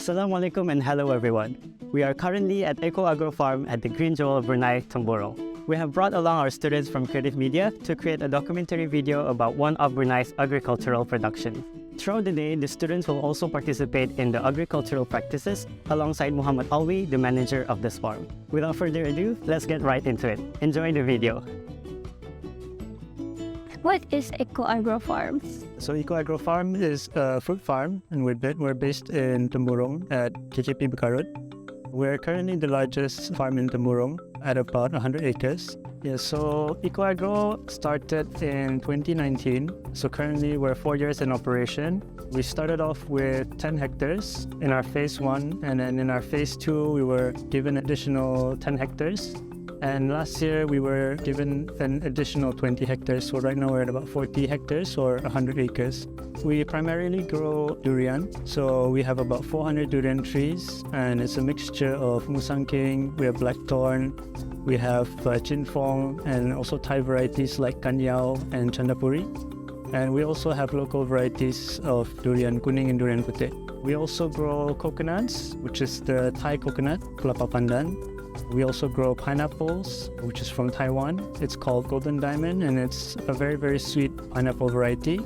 Assalamualaikum and hello everyone. We are currently at Eco Agro Farm at the Green Jewel Brunei, Temburong. We have brought along our students from Creative Media to create a documentary video about one of Brunei's agricultural productions. Throughout the day, the students will also participate in the agricultural practices alongside Muhammad Alwi, the manager of this farm. Without further ado, let's get right into it. Enjoy the video. What is Eco Agro Farm? So Eco Agro Farm is a fruit farm, and we're based in Temburong at KKP Bekarut. We're currently the largest farm in Temburong at about 100 acres. Yeah, so Eco Agro started in 2019. So currently we're 4 years in operation. We started off with 10 hectares in our phase 1, and then in our phase 2 we were given additional 10 hectares. And last year we were given an additional 20 hectares. So right now we're at about 40 hectares or 100 acres. We primarily grow durian. So we have about 400 durian trees, and it's a mixture of Musang King, we have blackthorn, we have chinfong, and also Thai varieties like Kanyao and Chandapuri. And we also have local varieties of durian kuning and durian putih. We also grow coconuts, which is the Thai coconut, Kelapa Pandan. We also grow pineapples, which is from Taiwan. It's called Golden Diamond, and it's a very, very sweet pineapple variety.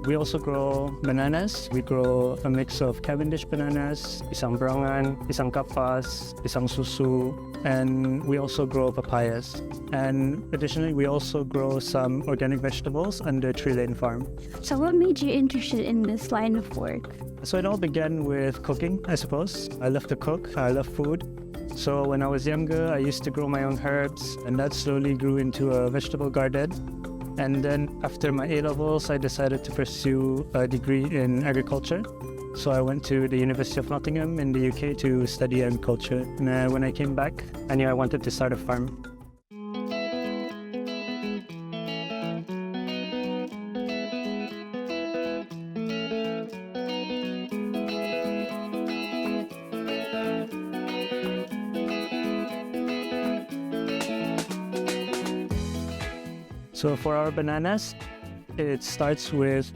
We also grow bananas. We grow a mix of Cavendish bananas, pisang berangan, pisang kapas, pisang susu, and we also grow papayas. And additionally, we also grow some organic vegetables under Tree Lane Farm. So what made you interested in this line of work? So it all began with cooking, I suppose. I love to cook. I love food. So when I was younger, I used to grow my own herbs, and that slowly grew into a vegetable garden. And then after my A-levels, I decided to pursue a degree in agriculture. So I went to the University of Nottingham in the UK to study agriculture. And when I came back, I knew I wanted to start a farm. So for our bananas, it starts with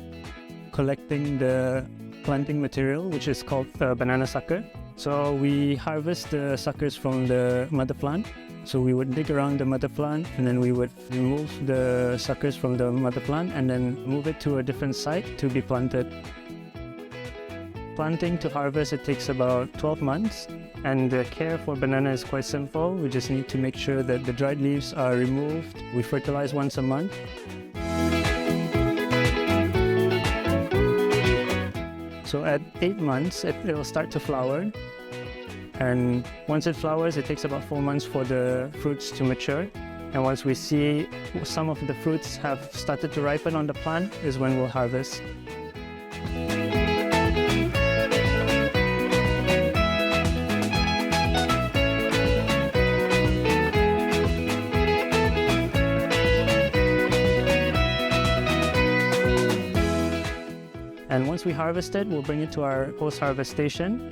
collecting the planting material, which is called banana sucker. So we harvest the suckers from the mother plant. So we would dig around the mother plant, and then we would remove the suckers from the mother plant and then move it to a different site to be planted. Planting to harvest, it takes about 12 months. And the care for banana is quite simple. We just need to make sure that the dried leaves are removed. We fertilize once a month. So at 8 months, it will start to flower. And once it flowers, it takes about 4 months for the fruits to mature. And once we see some of the fruits have started to ripen on the plant is when we'll harvest. And once we harvest it, we'll bring it to our post-harvest station.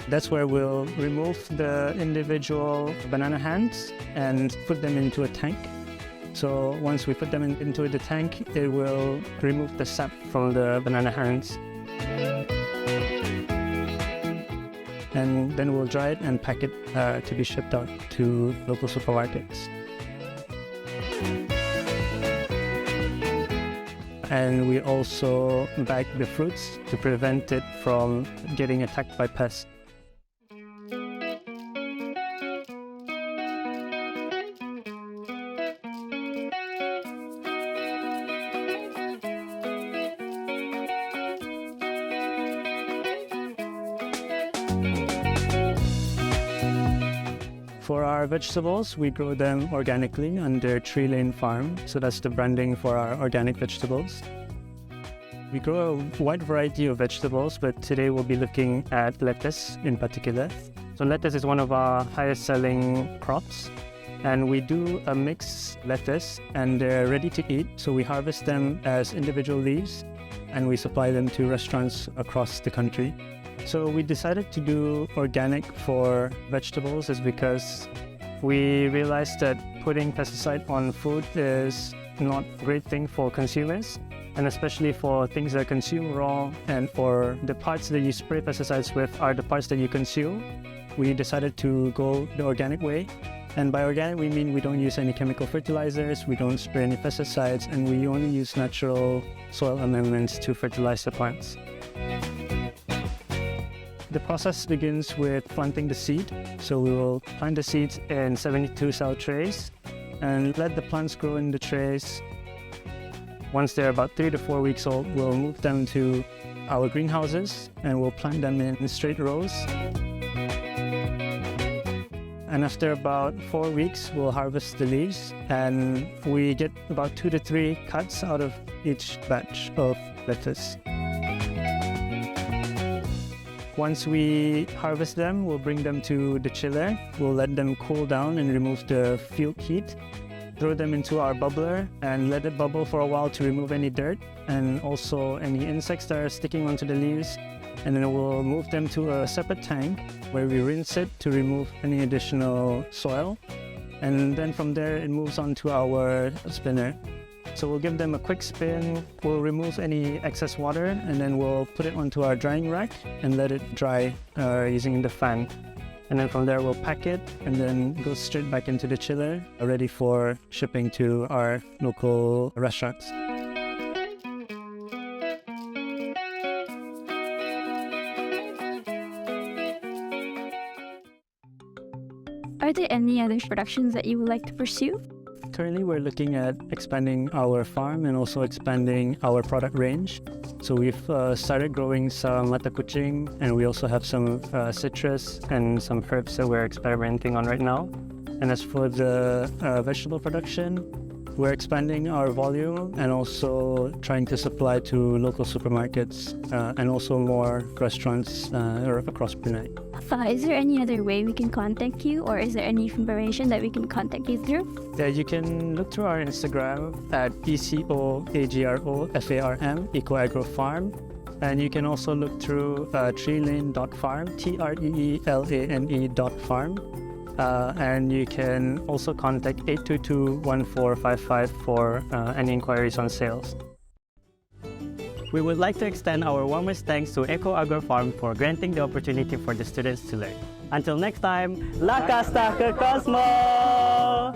That's where we'll remove the individual banana hands and put them into a tank. So once we put them into the tank, it will remove the sap from the banana hands. And then we'll dry it and pack it to be shipped out to local supermarkets. And we also bag the fruits to prevent it from getting attacked by pests. For our vegetables, we grow them organically under Tree Lane Farm. So that's the branding for our organic vegetables. We grow a wide variety of vegetables, but today we'll be looking at lettuce in particular. So lettuce is one of our highest selling crops. And we do a mixed lettuce, and they're ready to eat. So we harvest them as individual leaves, and we supply them to restaurants across the country. So we decided to do organic for vegetables is because we realized that putting pesticide on food is not a great thing for consumers. and especially for things that are consumed raw and for the parts that you spray pesticides with are the parts that you consume, we decided to go the organic way. And by organic, we mean we don't use any chemical fertilizers, we don't spray any pesticides, and we only use natural soil amendments to fertilize the plants. The process begins with planting the seed. So we will plant the seeds in 72 cell trays and let the plants grow in the trays. Once they're about 3 to 4 weeks old, we'll move them to our greenhouses and we'll plant them in straight rows. And after about 4 weeks, we'll harvest the leaves and we get about 2 to 3 cuts out of each batch of lettuce. Once we harvest them, we'll bring them to the chiller. We'll let them cool down and remove the field heat. Throw them into our bubbler and let it bubble for a while to remove any dirt and also any insects that are sticking onto the leaves. And then we'll move them to a separate tank where we rinse it to remove any additional soil. And then from there, it moves on to our spinner. So we'll give them a quick spin, we'll remove any excess water, and then we'll put it onto our drying rack and let it dry using the fan. And then from there we'll pack it and then go straight back into the chiller, ready for shipping to our local restaurants. Are there any other productions that you would like to pursue? Currently, we're looking at expanding our farm and also expanding our product range. So we've started growing some mata kucing, and we also have some citrus and some herbs that we're experimenting on right now. And as for the vegetable production, we're expanding our volume and also trying to supply to local supermarkets and also more restaurants across Brunei. Is there any other way we can contact you, or is there any information that we can contact you through? Yeah, you can look through our Instagram at EcoAgroFarm, Eco Agro Farm. And you can also look through treelane.farm, TREELANE.farm. And you can also contact 822-1455 for any inquiries on sales. We would like to extend our warmest thanks to Eco Agro Farm for granting the opportunity for the students to learn. Until next time, Lakas ta ke Cosmo!